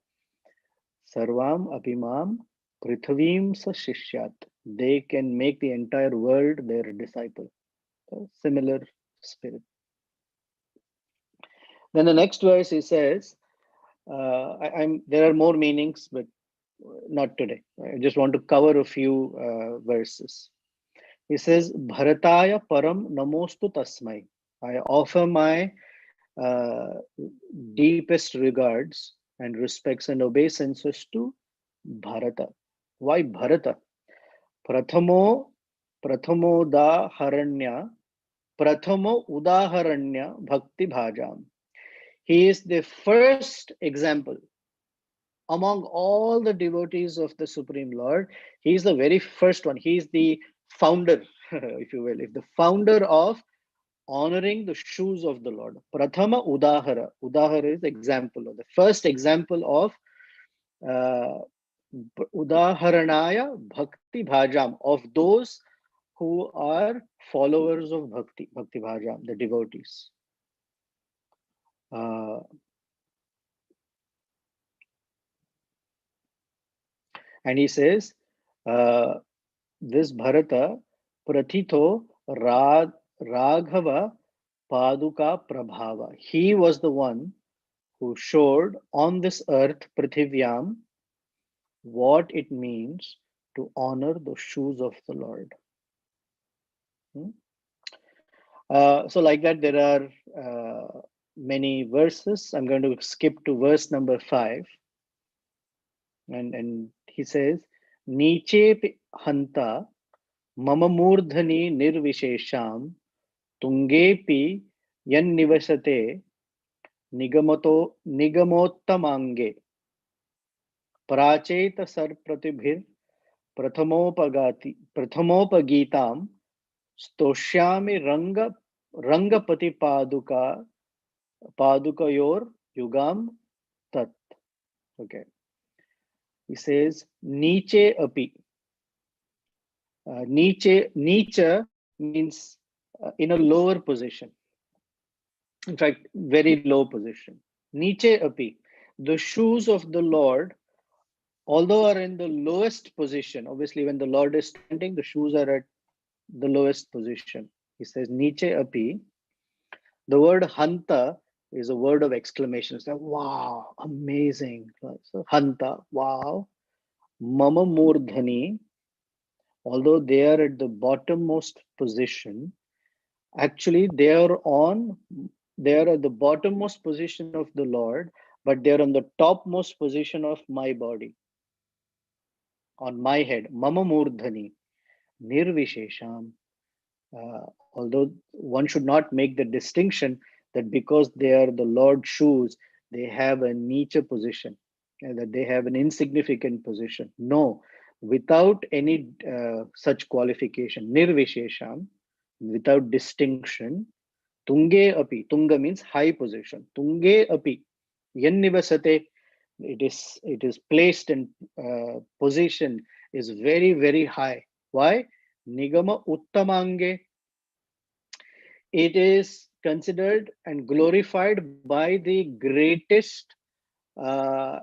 Sarvam Apimam Prithvim Sa Shishyat. They can make the entire world their disciple. So, similar spirit. Then the next verse he says, there are more meanings, but not today. I just want to cover a few verses. He says, Bharataya Param Namostu Tasmai. I offer my uh, deepest regards and respects and obeisances to Bharata. Why Bharata? Prathamo Udaharanya Bhakti Bhajam. He is the first example among all the devotees of the Supreme Lord. He is the very first one. He is the founder, if you will, the founder of honoring the shoes of the Lord. Prathama Udahara. Udahara is example, or the first example of uh, Udaharanaya Bhakti Bhajam, of those who are followers of Bhakti Bhajam, the devotees. And he says, this Bharata Prathito Raghava Paduka Prabhava. He was the one who showed on this earth, Prithivyam, what it means to honor the shoes of the Lord. So like that, there are many verses. I'm going to skip to verse number 5. And he says, Niche Hanta Mama Murdhani Nirvishesham Tungepi Yan Nivasate Nigamottamange Pracheta Sar Pratibhir Prathamopagitam Stoshyami Rangapati Padukayor Yugam Tat. Okay. He says, Niche api. Niche means in a lower position. In fact, very low position. Niche api. The shoes of the Lord, although are in the lowest position, obviously when the Lord is standing, the shoes are at the lowest position. He says, Niche api. The word hanta is a word of exclamation. It's like, wow, amazing. So, hanta, wow. Mama murdhani, although they are at the bottommost position, actually they are at the bottommost position of the Lord, but they are on the topmost position of my body, on my head. Mama murdhani, nirvishesham. Although one should not make the distinction that because they are the Lord's shoes, they have a niche position, that they have an insignificant position. No, without any such qualification, nirvishesham, without distinction, tunge api, tunga means high position, tunge api, yannivasate, it is placed in position is very, very high. Why? Nigama uttamange, it is considered and glorified by the greatest uh,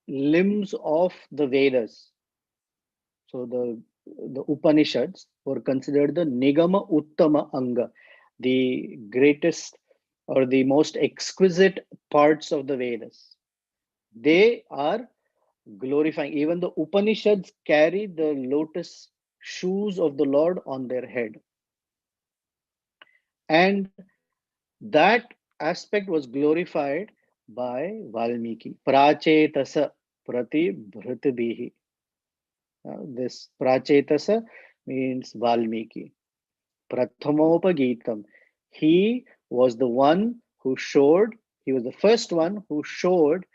limbs of the Vedas. So the Upanishads were considered the Nigama Uttama Anga, the greatest or the most exquisite parts of the Vedas. They are glorifying. Even the Upanishads carry the lotus shoes of the Lord on their head. And that aspect was glorified by Valmiki. Prachetasa prati bhritibihi. This Prachetasa means Valmiki. Prathamopagitam. He was the one who showed, he was the first one who showed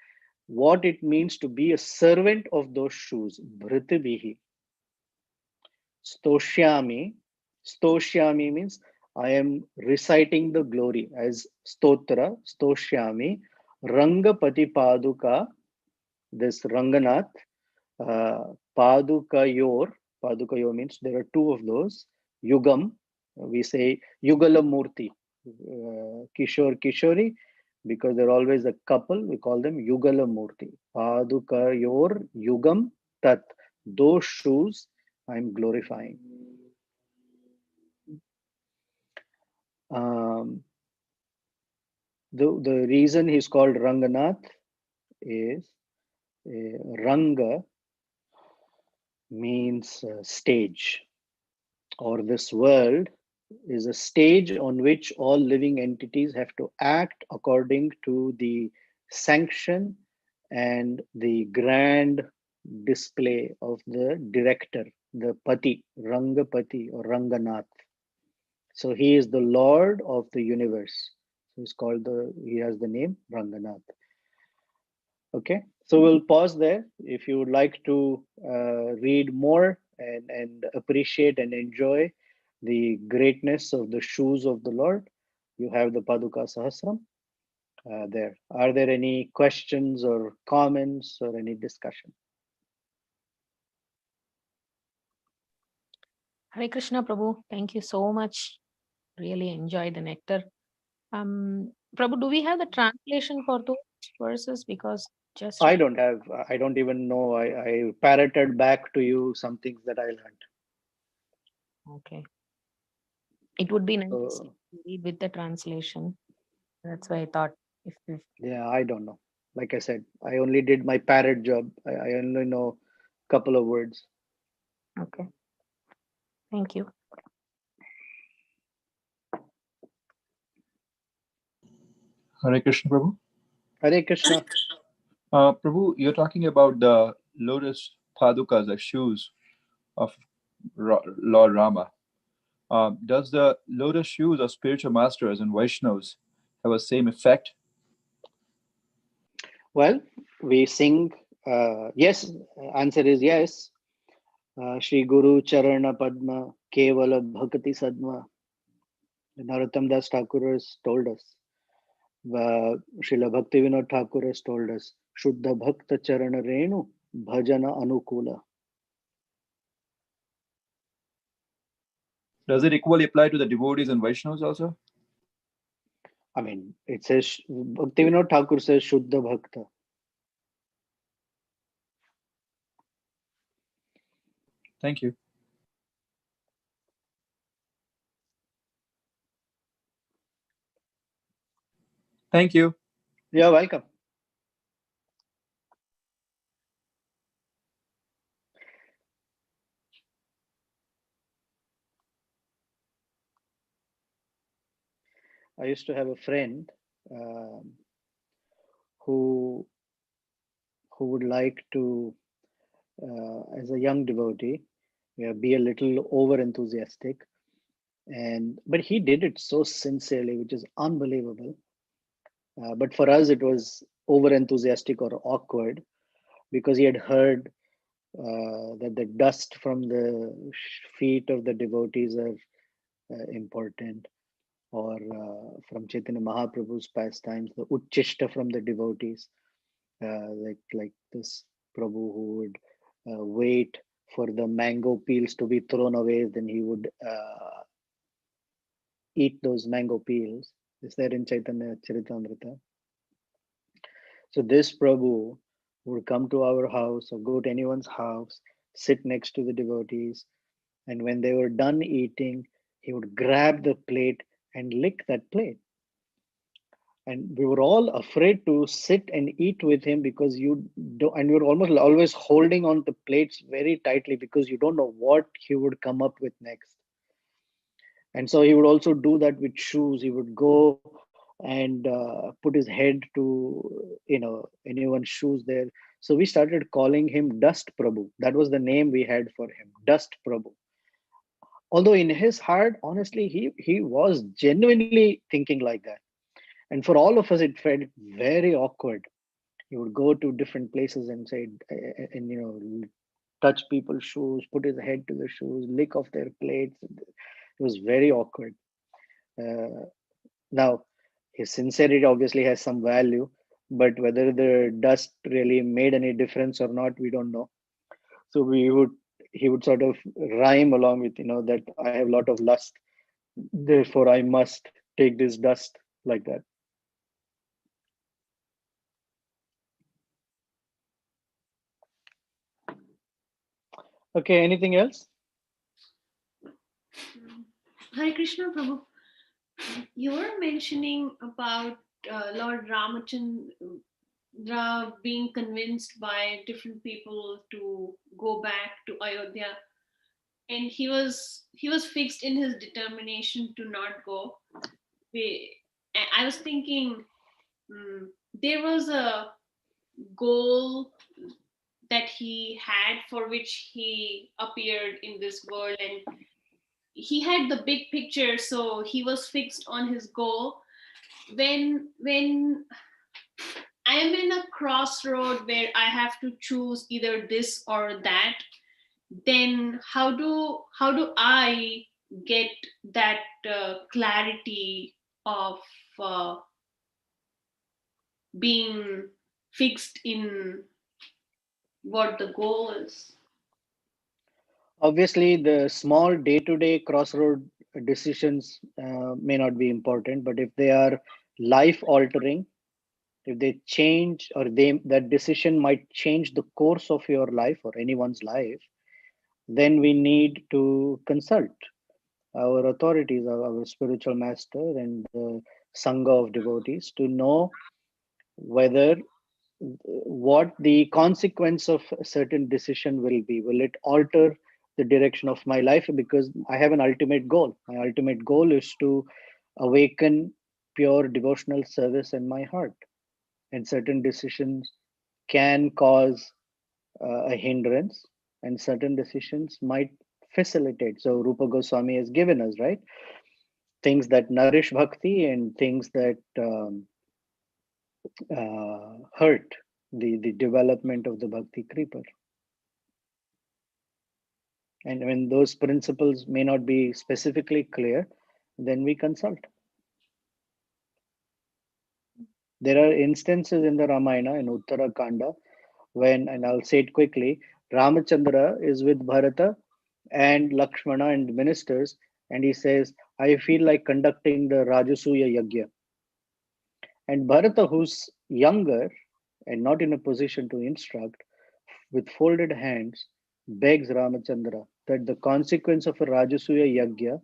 what it means to be a servant of those shoes. Bhritibihi. Stoshyami. Stoshyami means I am reciting the glory as stotra, stoshyami, Rangapati Paduka, this Ranganath, Padukayor, Padukayor means there are two of those, Yugam, we say Yugala Murti, Kishore Kishori, because they're always a couple, we call them Yugala Murti. Padukayor Yugam Tat, those shoes I'm glorifying. Um, the reason he's called Ranganath is Ranga means stage, or this world is a stage on which all living entities have to act according to the sanction and the grand display of the director, the Pati, Rangapati or Ranganath. So he is the Lord of the universe. So he has the name Ranganath. Okay, so we'll pause there. If you would like to read more and appreciate and enjoy the greatness of the shoes of the Lord, you have the Paduka Sahasram there. Are there any questions or comments or any discussion? Hare Krishna Prabhu, thank you so much. Really enjoyed the nectar. Prabhu, do we have the translation for those verses? Because just I don't even know. I parroted back to you some things that I learned. okay, it would be nice So, to read with the translation. That's why I thought if yeah, I don't know. Like I said, I only did my parrot job. I only know a couple of words. okay, thank you. Hare Krishna, Prabhu. Hare Krishna. Prabhu, you're talking about the lotus padukas, the shoes of Lord Rama. Does the lotus shoes of spiritual masters and Vaishnavas have the same effect? Well, we sing, yes, answer is yes. Shri Guru Charana Padma Kevala Bhakti Sadma. Narottam Das Thakur has told us. Srila Bhaktivinoda Thakur has told us. Shuddha Bhakta Charana Renu Bhajana Anukula. Does it equally apply to the devotees and Vaishnavas also? I mean, it says, Bhaktivinoda Thakur says Shuddha Bhakta. Thank you. Thank you. You're welcome. I used to have a friend um, who would like to, as a young devotee, be a little over enthusiastic, and but he did it so sincerely, which is unbelievable. But for us, it was over enthusiastic or awkward because he had heard that the dust from the feet of the devotees are important, or from Chaitanya Mahaprabhu's pastimes, the Uchishta from the devotees, like this Prabhu who would wait for the mango peels to be thrown away, then he would eat those mango peels. Is there in Chaitanya Charitamrita? So this Prabhu would come to our house or go to anyone's house, sit next to the devotees, and when they were done eating, he would grab the plate and lick that plate. And we were all afraid to sit and eat with him because you do, and we were almost always holding on the plates very tightly because you don't know what he would come up with next. And so he would also do that with shoes. He would go and put his head to anyone's shoes there. So we started calling him Dust Prabhu. That was the name we had for him, Dust Prabhu. Although in his heart, honestly, he was genuinely thinking like that. And for all of us, it felt very awkward. He would go to different places and say, and touch people's shoes, put his head to the shoes, lick off their plates. It was very awkward. Uh, Now, his sincerity obviously has some value, but whether the dust really made any difference or not, we don't know. So he would sort of rhyme along with, that I have a lot of lust, therefore I must take this dust, like that. Okay, anything else? Hare Krishna Prabhu, you were mentioning about Lord Ramachandra being convinced by different people to go back to Ayodhya, and he was fixed in his determination to not go. I was thinking, there was a goal that he had for which he appeared in this world, and he had the big picture, so he was fixed on his goal. When I am in a crossroad where I have to choose either this or that, then how do I get that clarity of uh, being fixed in what the goal is? Obviously, the small day-to-day crossroad decisions may not be important, but if they are life-altering, if they change, or that decision might change the course of your life or anyone's life, then we need to consult our authorities, our spiritual master and the sangha of devotees, to know whether what the consequence of a certain decision will be. Will it alter the direction of my life? Because I have an ultimate goal. My ultimate goal is to awaken pure devotional service in my heart, and certain decisions can cause a hindrance, and certain decisions might facilitate. So Rupa Goswami has given us, right, things that nourish bhakti and things that hurt the development of the bhakti creeper. And when those principles may not be specifically clear, then we consult. There are instances in the Ramayana, in Uttarakanda, when, and I'll say it quickly, Ramachandra is with Bharata and Lakshmana and ministers, and he says, I feel like conducting the Rajasuya Yagya. And Bharata, who's younger and not in a position to instruct, with folded hands, begs Ramachandra that the consequence of a Rajasuya Yagya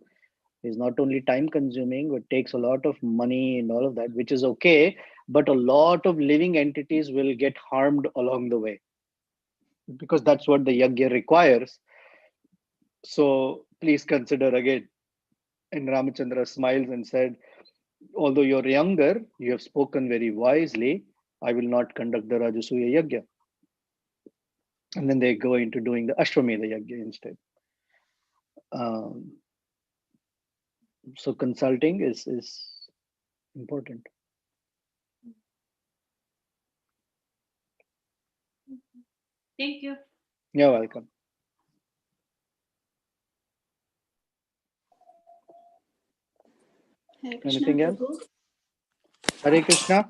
is not only time consuming, but takes a lot of money and all of that, which is okay. But a lot of living entities will get harmed along the way because that's what the yajna requires. So please consider again. And Ramachandra smiles and said, although you're younger, you have spoken very wisely. I will not conduct the Rajasuya Yajna. And then they go into doing the Ashwamedha Yajna instead. Um, so consulting is important. Thank you. You're welcome. Hare Krishna, Anything else? Prabhu. Hare Krishna.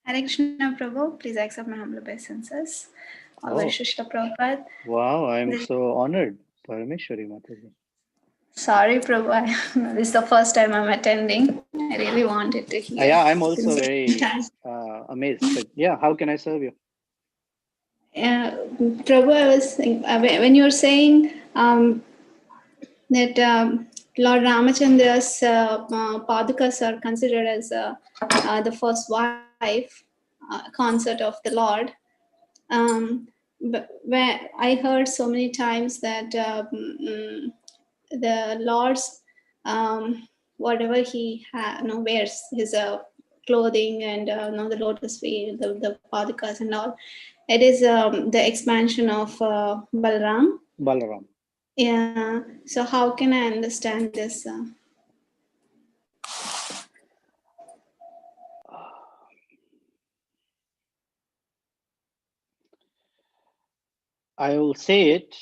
Hare Krishna, Prabhu. Please accept my humble obeisances. All Oh. Shishla Prabhupada. Wow, I'm so honored. Parameshwari Mataji. Sorry, Prabhu. This is the first time I'm attending. I really wanted to hear. Yeah, I'm also very amazed. But yeah, how can I serve you? Prabhu, I was thinking, when you were saying that Lord Ramachandra's Padukas are considered as the first wife consort of the Lord. But where I heard so many times that the Lord's whatever he wears, his clothing and the lotus feet, the padukas and all, it is the expansion of Balram. Balaram. Yeah. So how can I understand this? I will say it.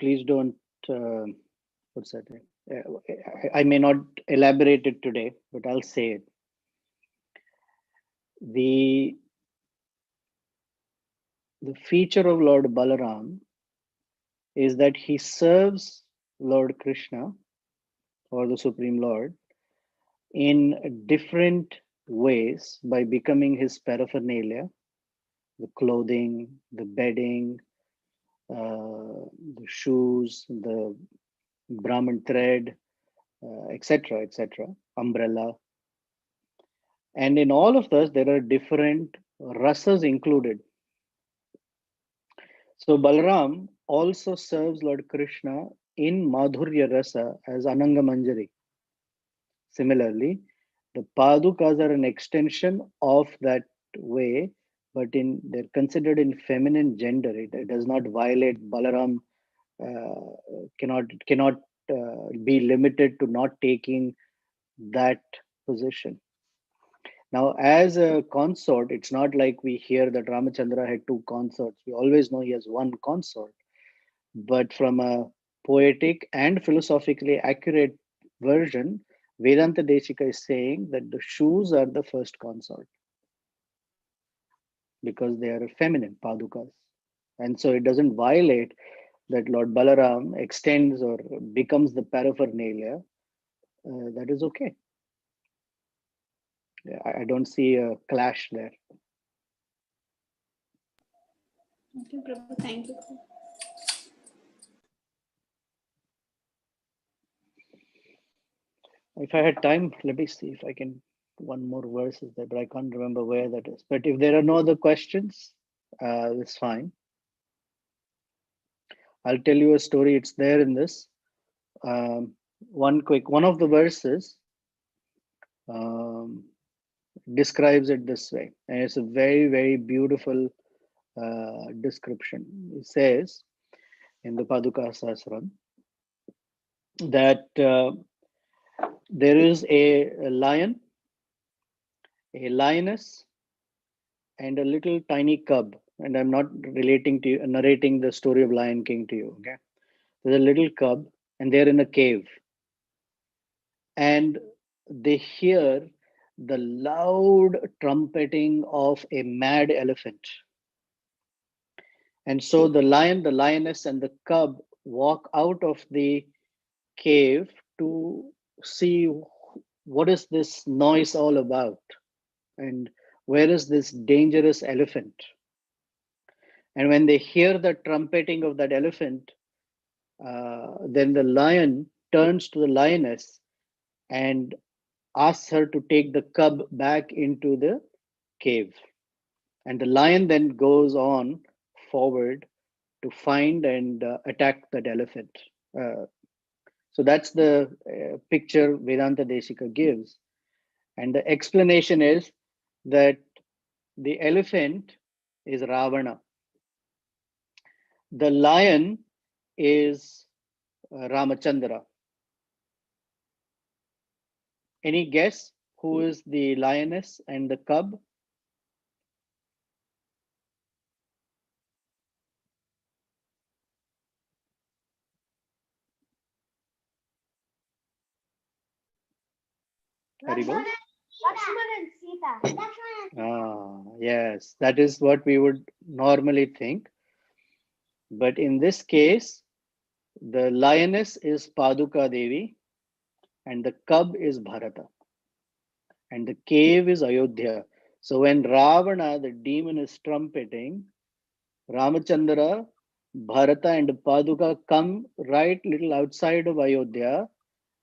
Please don't. What's that? I may not elaborate it today, but I'll say it. The feature of Lord Balaram is that he serves Lord Krishna or the Supreme Lord in different ways by becoming his paraphernalia, the clothing, the bedding, the shoes, the Brahman thread, etc., etc., umbrella. And in all of this, there are different rasas included. So Balaram also serves Lord Krishna in Madhurya Rasa as Ananga Manjari. Similarly, the Padukas are an extension of that way, but they're considered in feminine gender. It does not violate Balaram. Cannot be limited to not taking that position. Now, as a consort, it's not like we hear that Ramachandra had two consorts. We always know he has one consort. But from a poetic and philosophically accurate version, Vedanta Desika is saying that the shoes are the first consort because they are feminine, padukas. And so it doesn't violate that Lord Balaram extends or becomes the paraphernalia. That is okay. I don't see a clash there. Okay, Prabhu, thank you. If I had time, let me see if I can. One more verse is there, but I can't remember where that is. But if there are no other questions, that's fine. I'll tell you a story. It's there in this. One of the verses describes it this way, and it's a very, very beautiful description. It says in the Paduka Sahasram that there is a lion, a lioness, and a little tiny cub. And I'm not narrating the story of Lion King to you. Okay, there's a little cub, and they're in a cave, and they hear the loud trumpeting of a mad elephant. And so the lion, the lioness, and the cub walk out of the cave to see what is this noise all about and where is this dangerous elephant. And when they hear the trumpeting of that elephant, then the lion turns to the lioness and asks her to take the cub back into the cave. And the lion then goes on forward to find and attack that elephant. Uh, so that's the picture Vedanta Desika gives. And the explanation is that the elephant is Ravana. The lion is Ramachandra. Any guess who is the lioness and the cub? Haribo? Ah, yes, that is what we would normally think. But in this case, the lioness is Paduka Devi and the cub is Bharata and the cave is Ayodhya. So when Ravana, the demon, is trumpeting, Ramachandra, Bharata, and Paduka come right little outside of Ayodhya,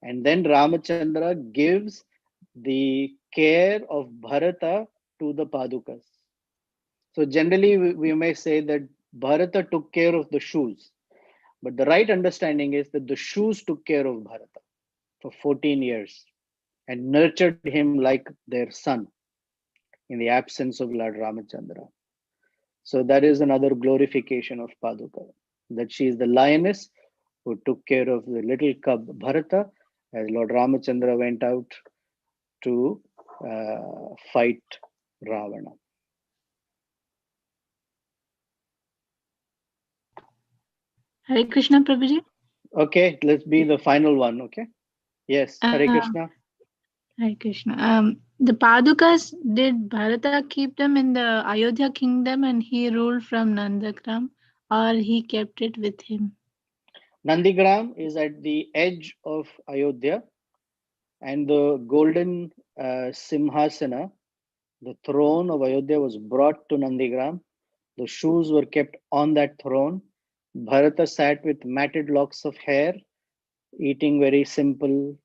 and then Ramachandra gives the care of Bharata to the Padukas. So generally, we may say that Bharata took care of the shoes, but the right understanding is that the shoes took care of Bharata for 14 years and nurtured him like their son in the absence of Lord Ramachandra. So that is another glorification of Paduka, that she is the lioness who took care of the little cub Bharata as Lord Ramachandra went out to fight Ravana. Hare Krishna, Prabhuji. Okay, let's be the final one. Okay. Yes, Hare Uh, Krishna. Hare Krishna. The Padukas, did Bharata keep them in the Ayodhya kingdom and he ruled from Nandagram, or he kept it with him? Nandigram is at the edge of Ayodhya, and the golden Simhasana, the throne of Ayodhya, was brought to Nandigram. The shoes were kept on that throne. Bharata sat with matted locks of hair, eating very simple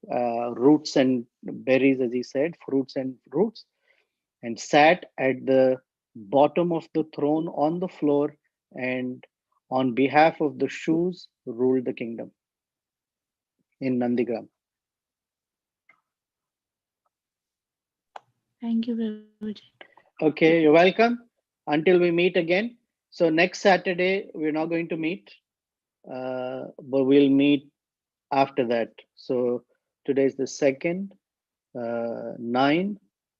roots and berries, as he said, fruits and roots, and sat at the bottom of the throne on the floor and on behalf of the shoes ruled the kingdom in Nandigram. Thank you, Prabhuji. Okay, you're welcome. Until we meet again. So next Saturday, we're not going to meet, but we'll meet after that. So today's the 2nd, 9,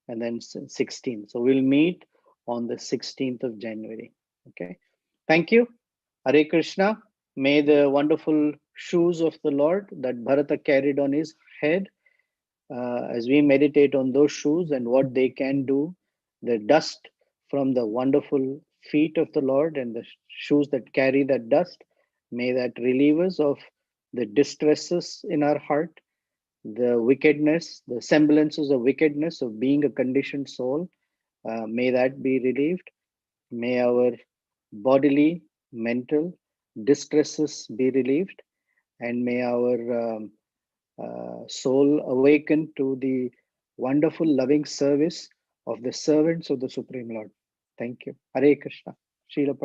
and then 16. So we'll meet on the 16th of January. Okay. Thank you. Hare Krishna. May the wonderful shoes of the Lord that Bharata carried on his head, as we meditate on those shoes and what they can do, the dust from the wonderful feet of the Lord and the shoes that carry that dust, may that relieve us of the distresses in our heart, the wickedness, the semblances of wickedness of being a conditioned soul. May that be relieved. May our bodily, mental distresses be relieved, and may our soul awaken to the wonderful, loving service of the servants of the Supreme Lord. Thank you. Hare Krishna. Srila